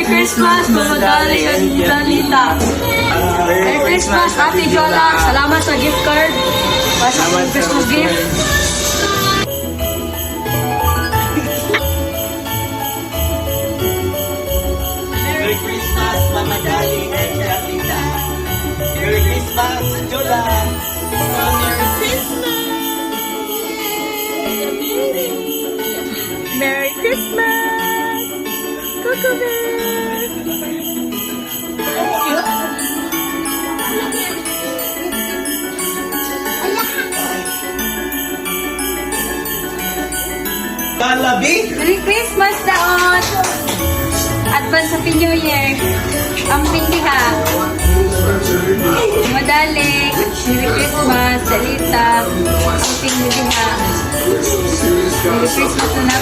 Christmas, Mamadali at Dalita. Merry Christmas, Ate Jola. Salamat sa gift card. Sa Christmas gift. Merry Christmas, Mama Dali and Shalita. Merry Christmas, Jola. Merry Christmas. Merry Christmas! Coco Bear! Kalabi? Merry Christmas, Daot! Advance Happy New Year! Ang pindi ha! Madali! Merry Christmas, Dalita! Ang pindi ha! Merry Christmas na